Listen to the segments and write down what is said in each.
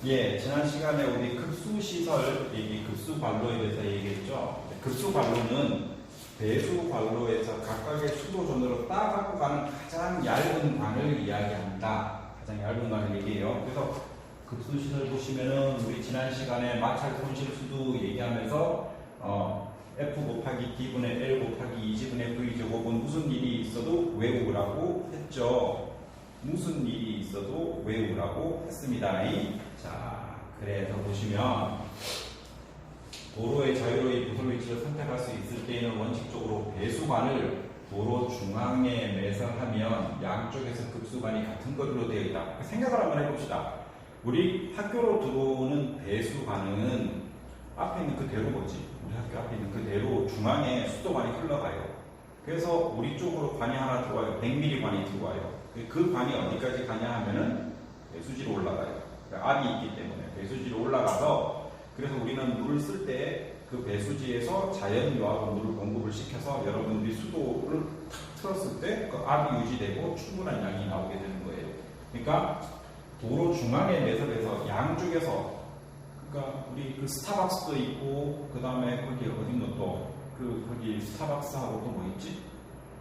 예, 지난 시간에 우리 급수시설, 급수관로에 대해서 얘기했죠. 급수관로는 배수관로에서 각각의 수도전으로 따갖고 가는 가장 얇은 관을 이야기합니다. 가장 얇은 관을 얘기해요. 그래서 급수시설 보시면은 우리 지난 시간에 마찰 손실수도 얘기하면서 F 곱하기 D분의 L 곱하기 2G분의 V제곱은 무슨 일이 있어도 외우라고 했죠. 무슨 일이 있어도 외우라고 했습니다. 자, 그래서 보시면 도로의 자유로이 부설 위치를 선택할 수 있을 때에는 원칙적으로 배수관을 도로 중앙에 매설하면 양쪽에서 급수관이 같은 거리로 되어 있다. 생각을 한번 해봅시다. 우리 학교로 들어오는 배수관은 앞에 있는 그대로 보지. 우리 학교 앞에 있는 그대로 중앙에 수도관이 흘러가요. 그래서 우리 쪽으로 관이 하나 들어와요. 100mm 관이 들어와요. 그 관이 어디까지 가냐 하면은 배수지로 올라가요. 그러니까 압이 있기 때문에 배수지로 올라가서, 그래서 우리는 물을 쓸 때 그 배수지에서 자연유하고 물을 공급을 시켜서 여러분들이 수도를 탁 틀었을 때 그 압이 유지되고 충분한 양이 나오게 되는 거예요. 그러니까 도로 중앙에 매설해서 양쪽에서, 그러니까 우리 그 스타벅스도 있고, 그 다음에 거기 어딘가 또 거기 스타벅스하고 또 뭐 있지?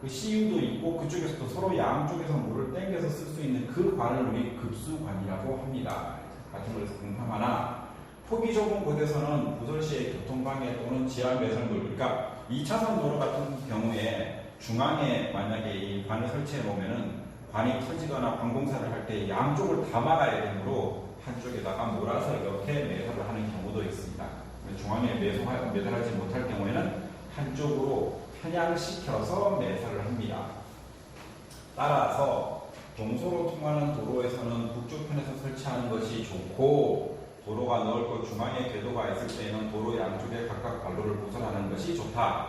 그 CU도 있고, 그쪽에서도 서로 양쪽에서 물을 땡겨서 쓸 수 있는 그 관을 우리 급수관이라고 합니다. 같은 거에서 공ham하나, 폭이 좁은 곳에서는 부설 시의 교통방해 또는 지하 매설물, 그러니까 2차선 도로 같은 경우에 중앙에 만약에 이 관을 설치해 놓으면은 관이 터지거나 관공사를 할 때 양쪽을 다 막아야 되므로 한쪽에다가 몰아서 이렇게 매설을 하는 경우도 있습니다. 중앙에 매설하지 못할 경우에는 한쪽으로 편향시켜서 매설을 합니다. 따라서 동서로 통하는 도로에서는 북쪽편에서 설치하는 것이 좋고, 도로가 넓고 중앙에 궤도가 있을 때는 도로 양쪽에 각각 관로를 구설하는 것이 좋다.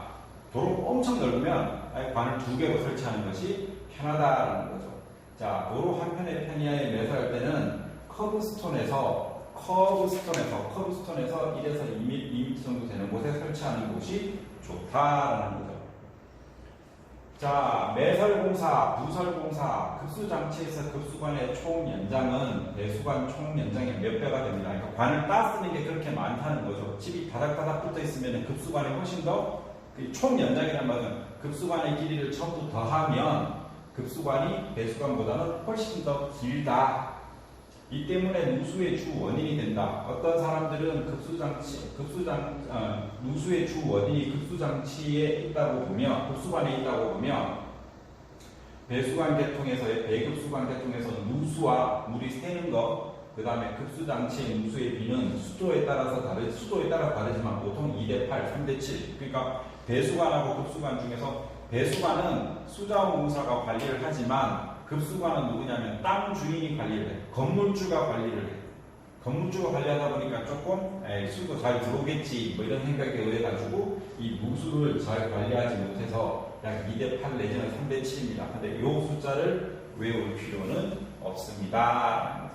도로가 엄청 넓으면 아예 관을 2개로 설치하는 것이 편하다라는 거죠. 자, 도로 한편의 편의하에 매설할 때는 커브스톤에서 1에서 2m 정도 되는 곳에 설치하는 곳이 좋다라는 거죠. 자, 매설공사, 부설공사, 급수장치에서 급수관의 총 연장은 배수관 총 연장의 몇 배가 됩니다. 그러니까 관을 따 쓰는 게 그렇게 많다는 거죠. 집이 다닥다닥 붙어 있으면 급수관이 훨씬 더, 총 연장이란 말은 급수관의 길이를 전부 더하면 급수관이 배수관보다는 훨씬 더 길다. 이 때문에 누수의 주 원인이 된다. 어떤 사람들은 누수의 주 원인이 급수장치에 있다고 보면, 급수관에 있다고 보면, 배수관 계통에서의 배급수관 계통에서 누수와 물이 새는 것, 그 다음에 급수장치의 누수의 비는 수도에 따라 다르지만 보통 2대8, 3대7. 그러니까 배수관하고 급수관 중에서 배수관은 수자원공사가 관리를 하지만, 급수관은 누구냐면 땅 주인이 관리를 해. 건물주가 관리를 해. 건물주가 관리하다 보니까 조금 수도 잘 들어오겠지 뭐 이런 생각에 의해 가지고 이 누수를 잘 관리하지 못해서 약 2대8 내지는 3대7입니다. 근데 이 숫자를 외울 필요는 없습니다.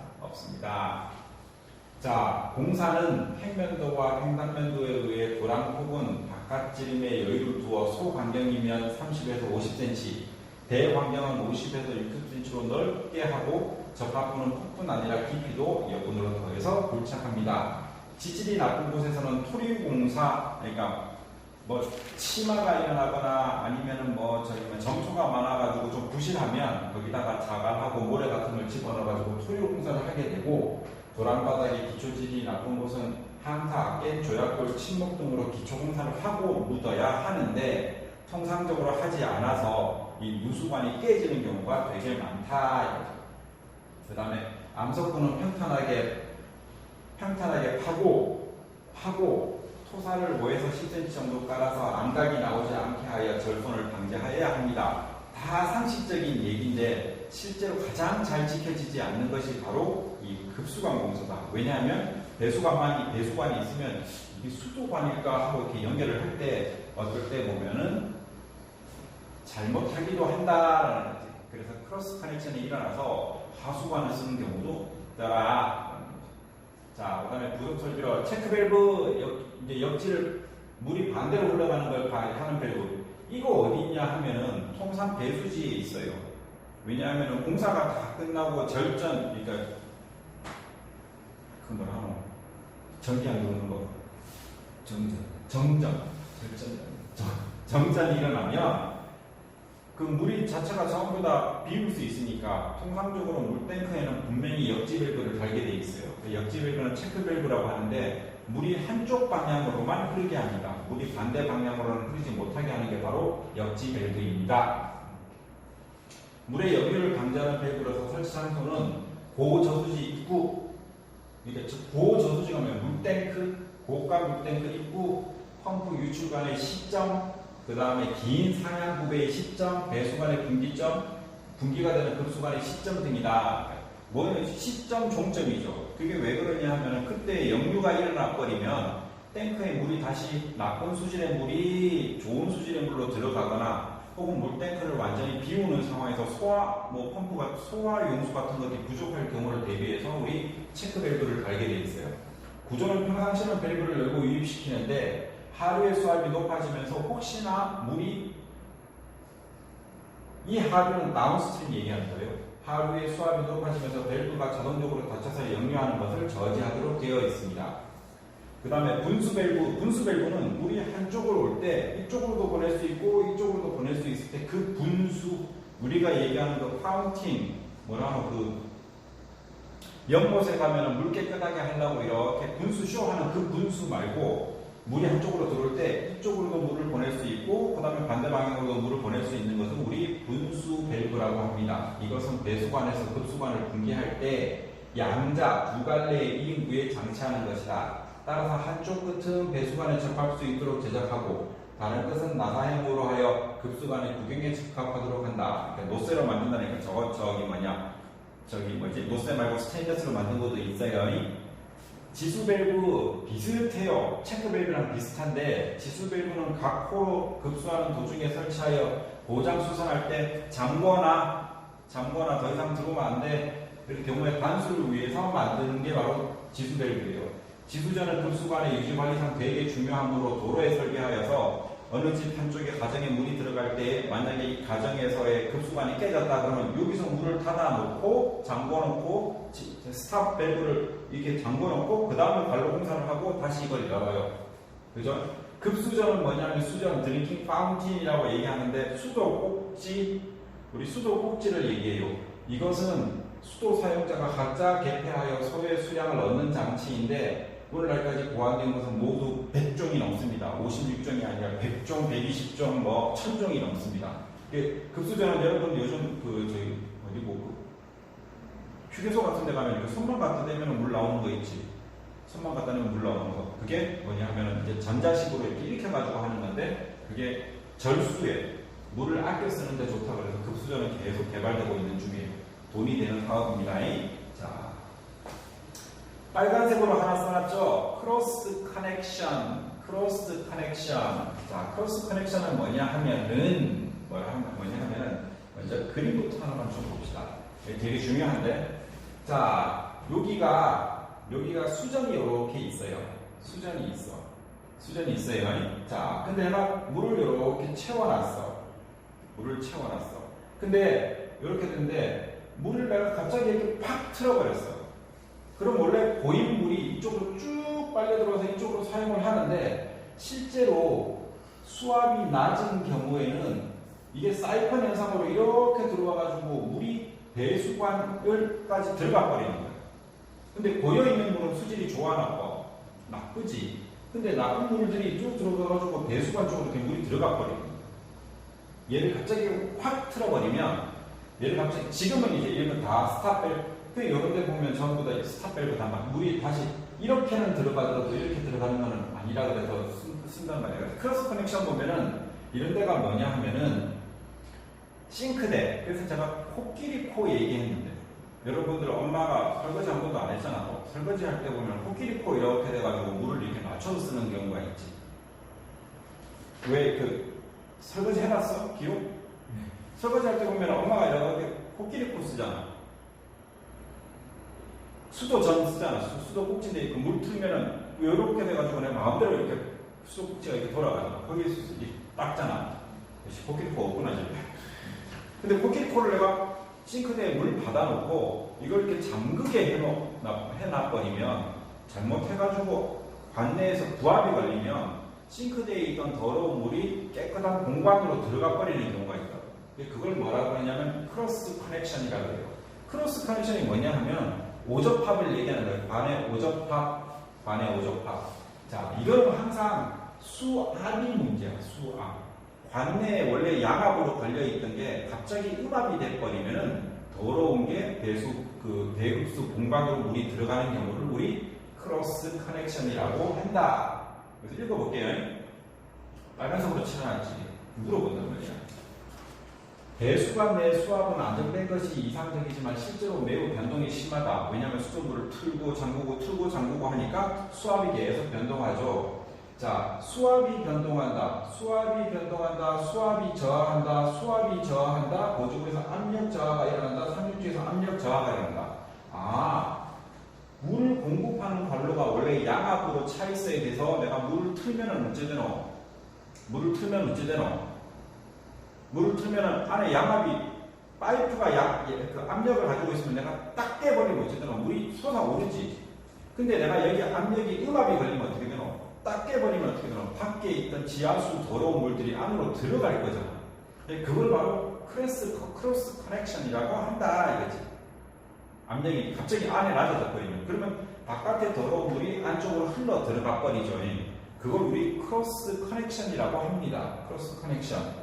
자, 공사는 행면도와 횡단면도에 의해 도랑 폭은 바깥지름에 여유를 두어 소간경이면 30에서 50cm, 대환경은 50에서 60cm로 넓게 하고 적합부는 폭뿐 아니라 깊이도 여분으로 더해서 굴착합니다. 지질이 나쁜 곳에서는 토류공사, 그러니까 뭐 치마가 일어나거나 아니면은 점토가 많아가지고 좀 부실하면 거기다가 자갈하고 모래 같은 걸 집어넣어가지고 토류공사를 하게 되고, 도랑바닥에 기초질이 나쁜 곳은 항타, 깻, 조약돌, 침목 등으로 기초공사를 하고 묻어야 하는데 통상적으로 하지 않아서 이 누수관이 깨지는 경우가 되게 많다. 그 다음에 암석구는 평탄하게 파고 토사를 5에서 10cm 정도 깔아서 암각이 나오지 않게 하여 절손을 방지하여야 합니다. 다 상식적인 얘기인데 실제로 가장 잘 지켜지지 않는 것이 바로 이 급수관 공사다. 왜냐하면 배수관이 있으면 이게 수도관일까 하고 이렇게 연결을 할 때 어떨 때 보면은 잘못하기도 한다라는 거지. 그래서 크로스 커넥션이 일어나서 하수관을 쓰는 경우도 있더라. 자, 그 다음에 부속 설비로 체크밸브, 이제 역지를 물이 반대로 흘러가는 걸 하는 밸브. 이거 어디 있냐 하면은 통상 배수지에 있어요. 왜냐하면 공사가 다 끝나고 그러니까 그 뭐라 하노? 전기 안 들어오는 거. 정전. 정전. 절전. 정전이 일어나면 그 물이 자체가 전부 다 비울 수 있으니까 통상적으로 물탱크에는 분명히 역지 밸브를 달게 돼 있어요. 그 역지 밸브는 체크 밸브라고 하는데 물이 한쪽 방향으로만 흐르게 합니다. 물이 반대 방향으로는 흐르지 못하게 하는 게 바로 역지 밸브입니다. 물의 역류를 방지하는 밸브로서 설치한 손은 고저수지 입구, 그러니까 고저수지가 뭐예요? 물탱크, 고가 물탱크 입구, 펌프 유출 간의 시점, 그 다음에 긴 상향 부배의 시점, 배수 간의 분기점, 분기가 되는 급수 간의 시점 등이다. 뭐는 시점 종점이죠. 그게 왜 그러냐 하면은 그때 역류가 일어나 버리면 탱크에 물이 다시 나쁜 수질의 물이 좋은 수질의 물로 들어가거나 혹은 물탱크를 완전히 비우는 상황에서 펌프가 소화 용수 같은 것이 부족할 경우를 대비해서 우리 체크 밸브를 달게 돼 있어요. 구조는 평상시는 밸브를 열고 유입시키는데 하류의 수압이 높아지면서 혹시나 물이 이 하류는 다운스트림 얘기하는 거예요. 하류의 수압이 높아지면서 밸브가 자동적으로 닫혀서 역류하는 것을 저지하도록 되어 있습니다. 그 다음에 분수 밸브는 물이 한쪽으로 올 때 이쪽으로도 보낼 수 있고 이쪽으로도 보낼 수 있을 때 그 분수, 우리가 얘기하는 그 파운틴, 연못에 가면 물 깨끗하게 하려고 이렇게 분수 쇼하는 그 분수 말고 물이 한쪽으로 들어올 때 이쪽으로도 물을 보낼 수 있고 그 다음에 반대 방향으로도 물을 보낼 수 있는 것은 우리 분수 밸브라고 합니다. 이것은 배수관에서 급수관을 분기할 때 양자 두 갈래의 이인구에 장치하는 것이다. 따라서 한쪽 끝은 배수관에 접할 수 있도록 제작하고 다른 끝은 나사형으로 하여 급수관의 구경에 적합하도록 한다. 그러니까 노쇠로 만든다니까 노쇠 말고 스테인리스로 만든 것도 있어요. 지수 밸브 비슷해요. 체크 밸브랑 비슷한데 지수 밸브는 각 호로 급수하는 도중에 설치하여 고장 수선할 때 잠거나 더 이상 들어오면 안 돼. 그럴 경우에 단수를 위해서 만드는 게 바로 지수 밸브예요. 지수전은 급수관의 유지 관리상 되게 중요하므로 도로에 설계하여서 어느 집 한쪽에 가정에 물이 들어갈 때 만약에 이 가정에서의 급수관이 깨졌다 그러면 여기서 물을 닫아놓고 잠궈놓고 스탑 밸브를 이렇게 잠궈놓고 그 다음에 관로 공사를 하고 다시 이걸 열어요. 그죠? 급수전은 뭐냐면 수전, 드링킹 파운틴이라고 얘기하는데 우리 수도 꼭지를 얘기해요. 이것은 수도 사용자가 각자 개폐하여 소유의 수량을 얻는 장치인데 오늘날까지 보완된 것은 모두 100종이 넘습니다. 56종이 아니라 100종, 120종, 1000종이 넘습니다. 급수전은 여러분 요즘 휴게소 같은 데 가면 손만 갖다 대면 물 나오는 거 있지. 손만 갖다 대면 물 나오는 거. 그게 뭐냐 하면은 이제 전자식으로 이렇게 일으켜가지고 하는 건데 그게 절수에 물을 아껴 쓰는데 좋다 그래서 급수전은 계속 개발되고 있는 중이에요. 돈이 되는 사업입니다. 자. 빨간색으로 하나 써놨죠? 크로스 커넥션. 자, 크로스 커넥션은 뭐냐 하면은, 먼저 그림부터 하나만 좀 봅시다. 되게 중요한데. 자, 여기가 수전이 이렇게 있어요. 수전이 있어요. 자, 근데 내가 물을 이렇게 채워놨어. 근데, 이렇게 됐는데, 물을 내가 갑자기 이렇게 팍 틀어버렸어. 그럼 원래 고인 물이 이쪽으로 쭉 빨려 들어와서 이쪽으로 사용을 하는데 실제로 수압이 낮은 경우에는 이게 사이펀 현상으로 이렇게 들어와가지고 물이 배수관을까지 들어가 버리는 거예요. 근데 고여있는 물은 수질이 좋아 나빠? 나쁘지. 근데 나쁜 물들이 쭉 들어가가지고 배수관 쪽으로 이렇게 물이 들어가 버리는 거예요. 얘를 갑자기 확 틀어버리면 지금은 이제 이런 거 다 스탑 밸브 이런 데 보면 전부 다 스탑 밸브 다 물이 다시 이렇게는 들어가더라도 이렇게 들어가는 거는 아니라 그래서 쓴단 말이에요. 크로스 커넥션 보면은 이런 데가 뭐냐 하면은 싱크대. 그래서 제가 코끼리 코 얘기했는데 여러분들 엄마가 설거지 한 번도 안 했잖아. 설거지 할 때 보면 코끼리 코 이렇게 돼가지고 물을 이렇게 맞춰서 쓰는 경우가 있지. 왜 설거지 해놨어? 기억? 설거지 할 때 보면 엄마가 이렇게 코끼리 코 쓰잖아. 수도전 쓰잖아. 수도 꼭지인데 있고 물 틀면은 이렇게 돼가지고 내 마음대로 이렇게 수도 꼭지가 이렇게 돌아가잖아. 거기에 닦잖아. 역시 코끼리코 없구나 집에. 근데 코끼리코를 내가 싱크대에 물 받아놓고 이걸 이렇게 잠그게 해놔버리면 잘못해가지고 관내에서 부압이 걸리면 싱크대에 있던 더러운 물이 깨끗한 공간으로 들어가 버리는 경우가 있다. 그걸 뭐라고 하냐면 크로스 커넥션이라고 해요. 크로스 커넥션이 뭐냐 하면 오접합을 얘기하는 거예요. 관의 오접합, 관의 오접합. 자, 이건 항상 수압이 문제야. 수압. 관내에 원래 양압으로 걸려 있던 게 갑자기 음압이 돼버리면은 더러운 게 배급수 공간으로 물이 들어가는 경우를 우리 크로스 커넥션이라고 한다. 그래서 읽어볼게요. 빨간색으로 칠해놨지. 물어본단 말이야. 배수관 내 수압은 안정된 것이 이상적이지만 실제로 매우 변동이 심하다. 왜냐하면 수돗물을 틀고 잠그고 하니까 수압이 계속 변동하죠. 자, 수압이 변동한다. 수압이 저하한다. 보조구에서 압력 저하가 일어난다. 상륙주에서 압력 저하가 일어난다. 물을 공급하는 관로가 원래 양압으로 차 있어야 돼서 내가 물을 틀면은 어찌 되노? 물을 틀면은 안에 양압이 파이프가 그 압력을 가지고 있으면 내가 딱 깨버리면 어찌 되노? 물이 솟아오르지. 근데 내가 여기 압력이 음압이 걸리면 어떻게 되노? 딱 깨버리면 어떻게 되노? 밖에 있던 지하수 더러운 물들이 안으로 들어갈 거잖아. 그걸 바로 크로스 커넥션이라고 한다 이거지. 압력이 갑자기 안에 낮아져 버리면 그러면 바깥에 더러운 물이 안쪽으로 흘러 들어가 버리죠. 그걸 우리 크로스 커넥션이라고 합니다. 크로스 커넥션.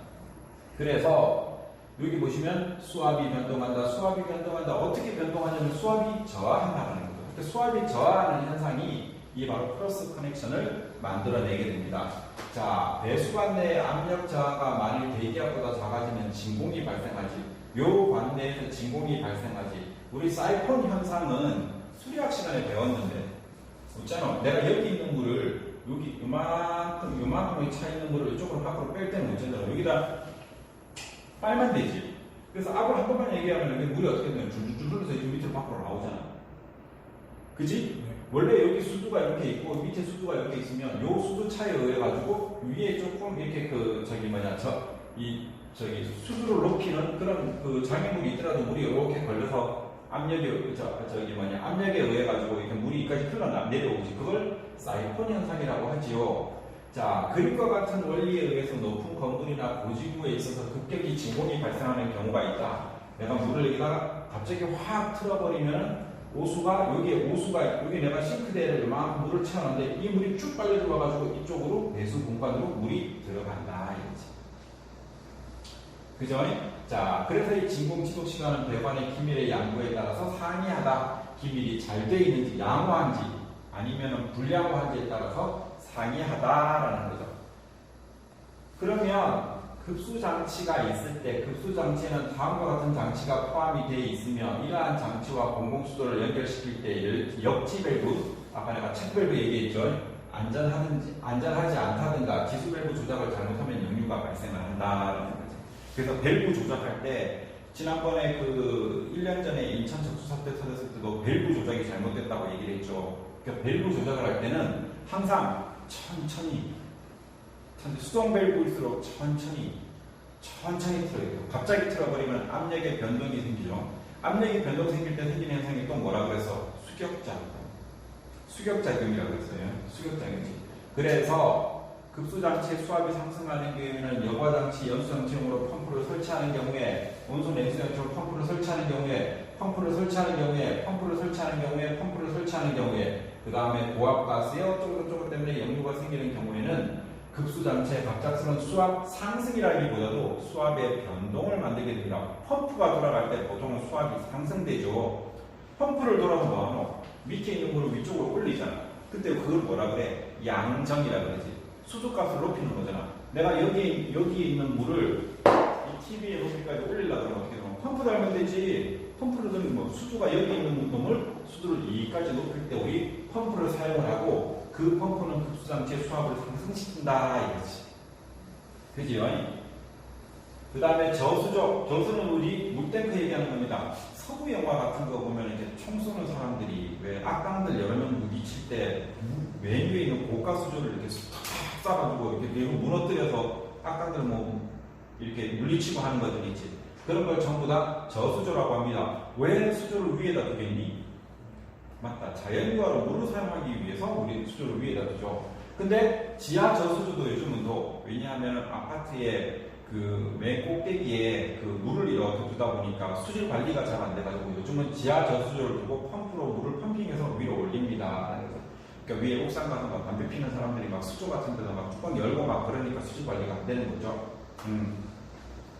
그래서 여기 보시면 수압이 변동한다. 어떻게 변동하냐면 수압이 저하한다는 거죠. 그러니까 수압이 저하하는 현상이 이게 바로 크로스 커넥션을 만들어내게 됩니다. 자, 배수관 내 압력 저하가 만일 대기압보다 작아지면 진공이 발생하지. 요 관내에서 진공이 발생하지. 우리 사이폰 현상은 수리학 시간에 배웠는데 있잖아. 내가 여기 있는 물을 여기 요만큼의 차 있는 물을 이쪽으로 밖으로 뺄 때는 어쩌잖아. 여기다 빨면 되지. 그래서 압을 한 번만 얘기하면 여기 물이 어떻게 되면 줄줄줄 흘러서 이 밑으로 밖으로 나오잖아. 그지? 원래 여기 수두가 이렇게 있고 밑에 수두가 이렇게 있으면 요 수두 차에 의해 가지고 위에 조금 이렇게 수두를 높이는 그런 장애물이 있더라도 물이 이렇게 걸려서 압력에 의해 가지고 이렇게 물이 여기까지 흘러내려오지. 그걸 사이폰 현상이라고 하지요. 자, 그림과 같은 원리에 의해서 높은 건물이나 고지구에 있어서 급격히 진공이 발생하는 경우가 있다. 내가 물을 여기다가 갑자기 확 틀어버리면 여기 내가 싱크대를 이만큼 물을 채워놨는데 이 물이 쭉 빨려 들어와가지고 이쪽으로 배수 공간으로 물이 들어간다. 이거지. 그죠? 자, 그래서 이 진공 지속 시간은 배관의 기밀의 양도에 따라서 상이하다. 기밀이 잘 되어 있는지 양호한지 아니면 불양호한지에 따라서 상이하다라는 거죠. 그러면 급수장치가 있을 때 급수장치는 다음과 같은 장치가 포함이 되어 있으면 이러한 장치와 공공수도를 연결시킬 때 역지 밸브, 아까 내가 책 밸브 얘기했죠. 안전하지 않다든가 지수 밸브 조작을 잘못하면 역류가 발생을 한다라는 거죠. 그래서 밸브 조작할 때 지난번에 1년 전에 인천 적수 사태 터졌을 때도 밸브 조작이 잘못됐다고 얘기를 했죠. 그러니까 밸브 조작을 할 때는 항상 천천히 수동 밸브일수록 천천히 틀어야 돼요. 갑자기 틀어버리면 압력의 변동이 생기죠. 압력의 변동 생길 때 생기는 현상이 또 뭐라 그래서 수격작용이라고 했어요. 수격작용이지. 그래서 급수장치의 수압이 상승하는 경우에는 여과장치, 연수장치용으로 펌프를 설치하는 경우에, 온수 냉수장치용으로 펌프를 설치하는 경우에, 그 다음에 고압가스, 어쩌고 때문에 역류가 생기는 경우에는 급수장치의 갑작스러운 수압 상승이라기보다도 수압의 변동을 만들게 됩니다. 펌프가 돌아갈 때 보통은 수압이 상승되죠. 펌프를 돌아서 뭐하노? 밑에 있는 물을 위쪽으로 올리잖아. 그때 그걸 뭐라 그래? 양정이라 그러지. 수도값을 높이는 거잖아. 내가 여기에 있는 물을 이 TV의 높이까지 올리려고 하면 어떻게 되노? 펌프 달면 되지. 펌프를 들면 수도가 여기 있는 놈을 수도를 여기까지 높일 때 우리 펌프를 사용을 하고 그 펌프는 급수장치의 수압을 상승시킨다 이거지. 그지요? 그 다음에 저수는 우리 물탱크 얘기하는 겁니다. 서부 영화 같은 거 보면 이렇게 총 쏘는 사람들이 왜 악강들 여러 명 부딪힐 때 맨 위에 있는 고가 수조를 이렇게 탁 쏴가지고 이렇게 무너뜨려서 악강들 이렇게 물리치고 하는 것들이 있지. 그런 걸 전부 다 저수조라고 합니다. 왜 수조를 위에다 두겠니? 맞다. 자연과로 물을 사용하기 위해서 우리 수조를 위에다 두죠. 근데 지하 저수조도 요즘은 또 왜냐하면 아파트에 그 맨 꼭대기에 그 물을 이렇게 두다 보니까 수질 관리가 잘 안 돼가지고 요즘은 지하 저수조를 두고 펌프로 물을 펌핑해서 위로 올립니다. 그러니까 위에 옥상 가서 막 담배 피는 사람들이 막 수조 같은 데서 막 뚜껑 열고 막 그러니까 수질 관리가 안 되는 거죠.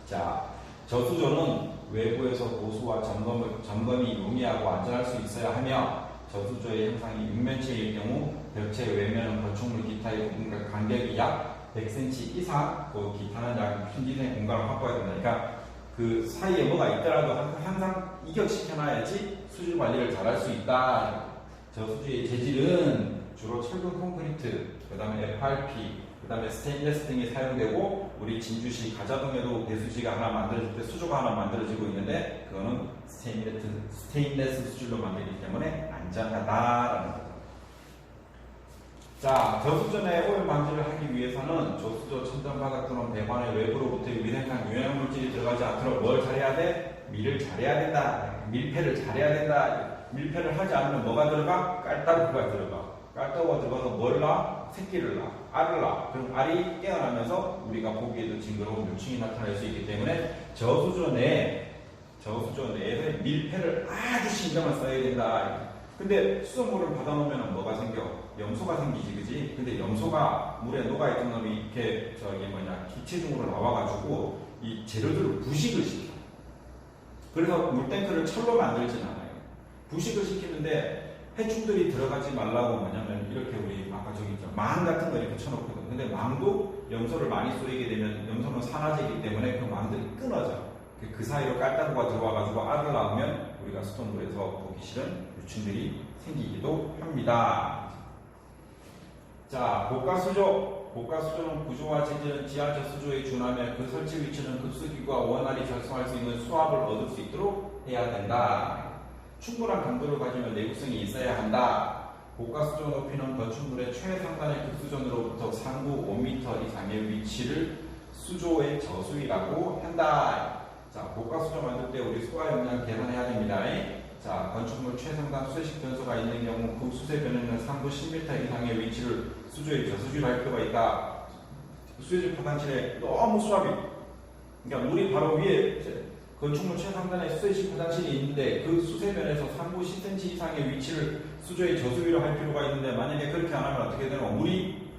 자, 저수조는 외부에서 보수와 점검이 용이하고 안전할 수 있어야 하며 저수조의 형상이 육면체일 경우 벽체 외면은 건축물 기타의 부분과 간격이 약 100cm 이상, 그 기타는 약 평지된 공간을 확보해야 된다. 그러니까 그 사이에 뭐가 있더라도 항상 이격시켜놔야지 수질 관리를 잘 할 수 있다. 저수조의 재질은 주로 철근 콘크리트, 그 다음에 FRP, 그 다음에 스테인레스 등이 사용되고 우리 진주시 가자동에도 배수지가 하나 만들어질 때 수조가 하나 만들어지고 있는데 그거는 스테인레스 수질로 만들기 때문에 안전하다라는 거죠. 자, 저수조 내 오염 방지를 하기 위해서는 저수조 천정바닥 또는 배관의 외부로부터의 위생상 유해물질이 들어가지 않도록 뭘 잘해야 돼? 밀을 잘해야 된다. 밀폐를 잘해야 된다. 밀폐를 하지 않으면 뭐가 들어가? 깔따구가 들어가. 깔따구가 들어가서 뭘 낳아? 새끼를 낳아. 알을 낳아. 그럼 알이 깨어나면서 우리가 보기에도 징그러운 묘충이 나타날 수 있기 때문에 저수조 내에서 밀폐를 아주 신경을 써야 된다. 근데 수돗물을 받아놓으면 뭐가 생겨? 염소가 생기지, 그지? 근데 염소가 물에 녹아있던 놈이 이렇게 기체중으로 나와가지고 이 재료들을 부식을 시켜. 그래서 물탱크를 철로 만들진 않아요. 부식을 시키는데 해충들이 들어가지 말라고 뭐냐면 이렇게 우리 아까 저기 있죠. 망 같은 거 이렇게 쳐놓거든. 근데 망도 염소를 많이 쏘이게 되면 염소는 산화제이기 때문에 그 망들이 끊어져. 그 사이로 깔따구가 들어와가지고 알을 낳으면 우리가 수돗물에서 보기 싫은 유충들이 생기기도 합니다. 자, 고가수조는 구조와 재질은 지하 저수조에 준하며 그 설치 위치는 급수기구가 원활히 절성할 수 있는 수압을 얻을 수 있도록 해야 된다. 충분한 강도를 가지면 내구성이 있어야 한다. 고가수조 높이는 건축물의 최상단의 급수전으로부터 상부 5m 이상의 위치를 수조의 저수위라고 한다. 자, 고가수조 만들 때 우리 수화 용량 계산해야 됩니다. 자, 건축물 최상단 수세식 변수가 있는 경우 그 수세 변에는 상부 10m 이상의 위치를 수조의 저수지로 할 필요가 있다. 수혜질 화장실에 너무 수압이, 그러니까 물이 바로 위에 건축물 최상단에 수세식 화장실이 있는데 그 수세변에서 상부 10cm 이상의 위치를 수조의 저수위로 할 필요가 있는데 만약에 그렇게 안 하면 어떻게 되는 거? 물이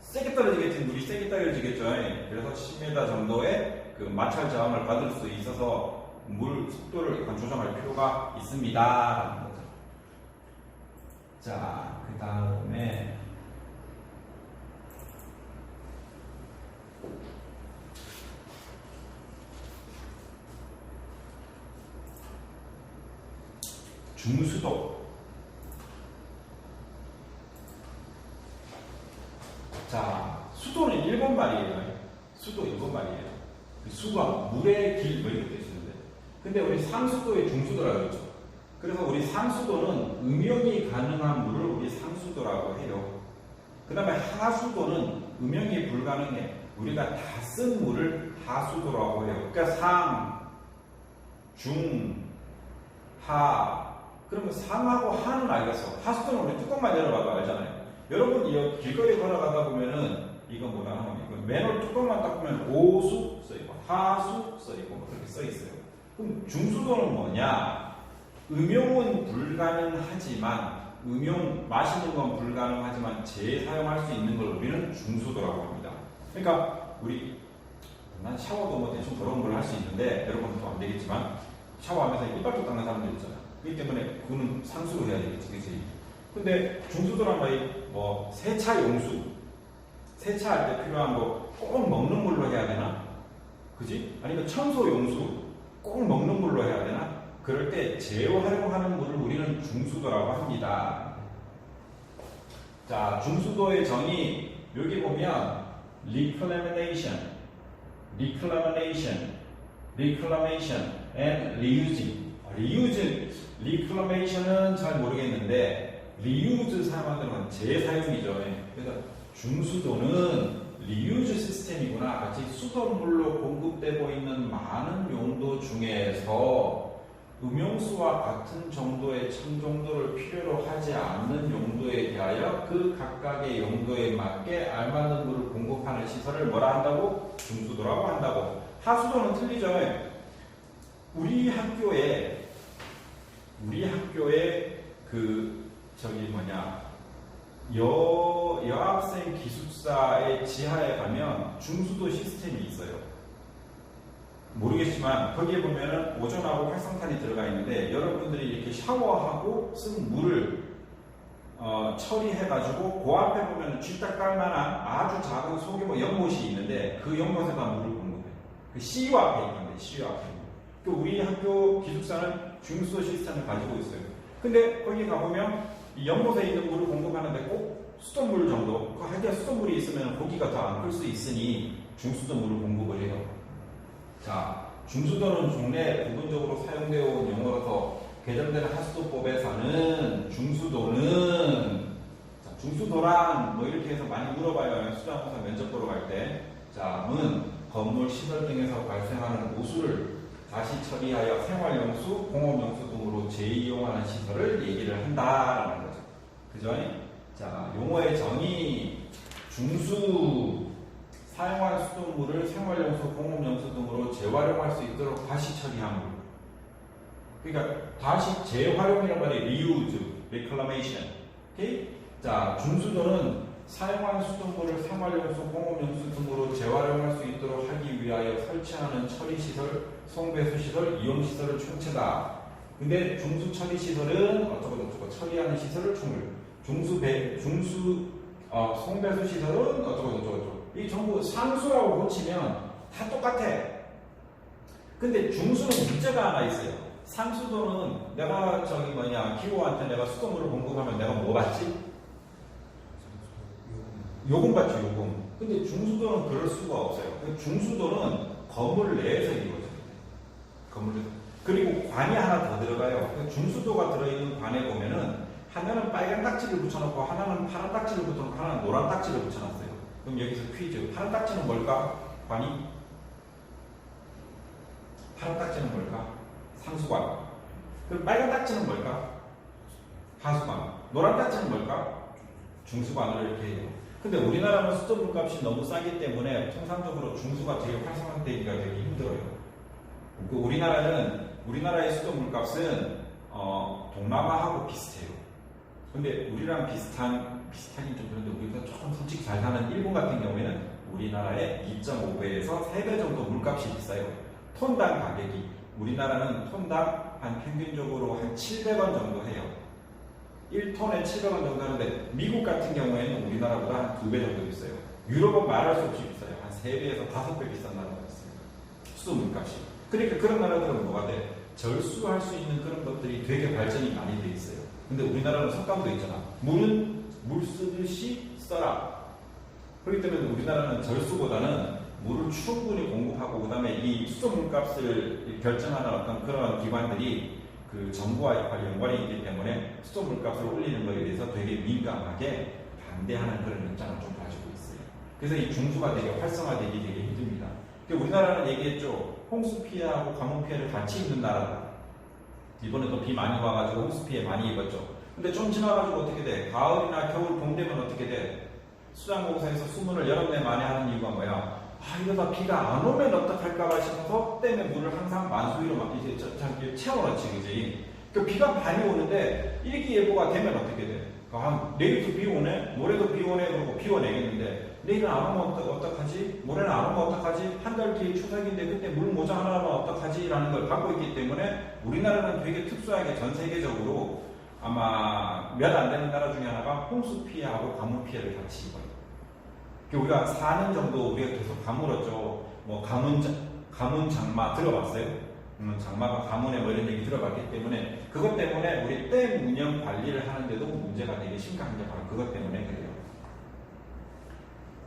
세게 떨어지겠지. 물이 세게 떨어지겠죠. 그래서 10m 정도의 그 마찰 저항을 받을 수 있어서 물 속도를 약간 조정할 필요가 있습니다. 자, 그 다음에 중수도. 자, 수도는 일본 말이에요. 수도 일본 말이에요. 수가 물의 길 뭐 이렇게 되어 있는데, 근데 우리 상수도에 중수도라고 그러죠. 그래서 우리 상수도는 음용이 가능한 물을 우리 상수도라고 해요. 그 다음에 하수도는 음용이 불가능해. 우리가 다 쓴 물을 하수도라고 해요. 그러니까 상, 중, 하. 그러면 상하고 하는 알겠어. 하수도는 우리 뚜껑만 열어봐도 알잖아요. 여러분 이 길거리 걸어가다 보면은 이거 뭐라 하면 이거 맨홀 뚜껑만 딱 보면 오수 써있고 하수 써있고 뭐 그렇게 써있어요. 그럼 중수도는 뭐냐? 음용은 불가능하지만 마시는 건 불가능하지만 재사용할 수 있는 걸 우리는 중수도라고 합니다. 그러니까 난 샤워도 뭐 대충 더러운 걸 할 수 있는데 여러분은 또 안 되겠지만 샤워하면서 이빨도 닦는 사람들 있잖아. 그렇기 때문에 그거는 상수로 해야 되겠지, 그치? 근데 중수도란 말이 뭐 세차 용수, 세차할 때 필요한 거 꼭 먹는 물로 해야 되나? 그지? 아니면 청소 용수 꼭 먹는 물로 해야 되나? 그럴 때 재활용하는 물을 우리는 중수도라고 합니다. 자, 중수도의 정의 여기 보면 reclamation and reusing. reclamation은 잘 모르겠는데 reuse 사용하는 건 재사용이죠. 그래서 중수도는 리유즈 시스템이구나. 같이 수돗물로 공급되고 있는 많은 용도 중에서 음용수와 같은 정도의 첨정도를 필요로 하지 않는 용도에 대하여 그 각각의 용도에 맞게 알맞는 물을 공급하는 시설을 뭐라 한다고? 중수도라고 한다고. 하수도는 틀리죠. 우리 학교에 그 여학생 기숙사의 지하에 가면 중수도 시스템이 있어요. 모르겠지만 거기에 보면은 오존하고 활성탄이 들어가 있는데 여러분들이 이렇게 샤워하고 쓴 물을 처리해가지고 그 앞에 보면 쥐딱 깔만한 아주 작은 소규모 연못이 있는데 그 연못에다 물을 공급해. 그 CU 앞에 있는데 CU 앞에. 그 우리 학교 기숙사는 중수도 시스템을 가지고 있어요. 근데 거기 가보면 이 연못에 있는 물을 공급하는데 꼭 수돗물 정도, 하여튼 수돗물이 있으면 고기가 더 안 클 수 있으니 중수도 물을 공급을 해요. 자, 중수도는 국내 부분적으로 사용되어 온 용어로서 개정되는 하수도법에서는 중수도란 뭐 이렇게 해서 많이 물어봐요. 수자공사 면접 보러 갈 때. 자, 문, 건물, 시설 등에서 발생하는 오수를 다시 처리하여 생활용수, 공업용수 등으로 재이용하는 시설을 얘기를 한다라는 거죠. 그죠? 자, 용어의 정의, 중수, 사용한 수돗물을 생활용수, 공업용수 등으로 재활용할 수 있도록 다시 처리한 물. 그러니까 다시 재활용이란 말이 reuse, reclamation. 오케이? 자, 중수도는 사용한 수돗물을 생활용수, 공업용수 등으로 재활용할 수 있도록 하기 위하여 설치하는 처리시설, 송배수시설, 이용시설을 총체다. 근데 중수처리시설은 어쩌고 처리하는 시설을 총을. 송배수시설은 어쩌고. 이 전부 상수라고 고치면 다 똑같아. 근데 중수는 문제가 하나 있어요. 상수도는 내가 기호한테 내가 수돗물을 공급하면 내가 뭐 받지? 요금 받죠, 요금. 근데 중수도는 그럴 수가 없어요. 중수도는 건물 내에서 이루어져요. 건물 내. 그리고 관이 하나 더 들어가요. 중수도가 들어있는 관에 보면은 하나는 빨간 딱지를 붙여놓고 하나는 파란 딱지를 붙여놓고 하나는 노란 딱지를 붙여놨어요. 그럼 여기서 퀴즈. 파란 딱지는 뭘까? 관이? 파란 딱지는 뭘까? 상수관. 그럼 빨간 딱지는 뭘까? 하수관. 노란 딱지는 뭘까? 중수관으로 이렇게 해요. 근데 우리나라는 수돗물 값이 너무 싸기 때문에 통상적으로 중수가 되게 활성화되기가 되게 힘들어요. 그 우리나라의 수돗물 값은 동남아하고 비슷해요. 근데 우리랑 비슷하긴 좀 그런데 우리가 조금 솔직히 잘 사는 일본 같은 경우에는 우리나라의 2.5배에서 3배 정도 물값이 비싸요. 톤당 가격이. 우리나라는 톤당 한 평균적으로 한 700원 정도 해요. 1톤에 700원 정도 하는데 미국 같은 경우에는 우리나라보다 한 2배 정도 비싸요. 유럽은 말할 수 없이 비싸요. 한 3배에서 5배 비싼 나라가 있어요. 수돗물 값이. 그러니까 그런 나라들은 뭐가 돼? 절수할 수 있는 그런 것들이 되게 발전이 많이 돼 있어요. 근데 우리나라는 석가모도 있잖아. 물은 물 쓰듯이 써라. 그렇기 때문에 우리나라는 절수보다는 물을 충분히 공급하고 그다음에 이 수돗물 값을 결정하는 어떤 그런 기관들이 그 정부와 연관이 있기 때문에 수돗물 값을 올리는 것에 대해서 되게 민감하게 반대하는 그런 입장을 좀 가지고 있어요. 그래서 이 중수가 되게 활성화되기 되게 힘듭니다. 우리나라는 얘기했죠. 홍수 피해하고 가뭄 피해를 같이 입는 나라다. 이번에 또 비 많이 와가지고 홍수 피해 많이 입었죠. 근데 좀 지나가지고 어떻게 돼? 가을이나 겨울, 봄 되면 어떻게 돼? 수자공사에서 수문을 여러 내 많이 하는 이유가 뭐야? 이러다 비가 안 오면 어떡할까봐 싶어서 때문에 물을 항상 만수위로 막 이제 채워넣지, 그지? 그 비가 많이 오는데 일기예보가 되면 어떻게 돼? 내일도 비 오네? 모레도 비 오네? 그러고 비워내겠는데 내일은 안 오면 어떡하지? 모레는 안 오면 어떡하지? 한 달 뒤에 추석인데 그때 물 모자 하나 하면 어떡하지? 라는 걸 갖고 있기 때문에 우리나라는 되게 특수하게 전 세계적으로 아마 몇 안 되는 나라 중에 하나가 홍수 피해하고 가뭄 피해를 같이 입어요. 우리가 4년 정도 우리가 계속 가물었죠. 뭐 가문 장마 들어봤어요? 장마가 가문에 뭐 이런 얘기 들어봤기 때문에 그것 때문에 우리 댐 운영 관리를 하는데도 문제가 되게 심각한 게 바로 그것 때문에 그래요.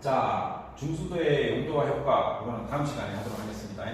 자, 중수도의 용도와 효과 그거는 다음 시간에 하도록 하겠습니다.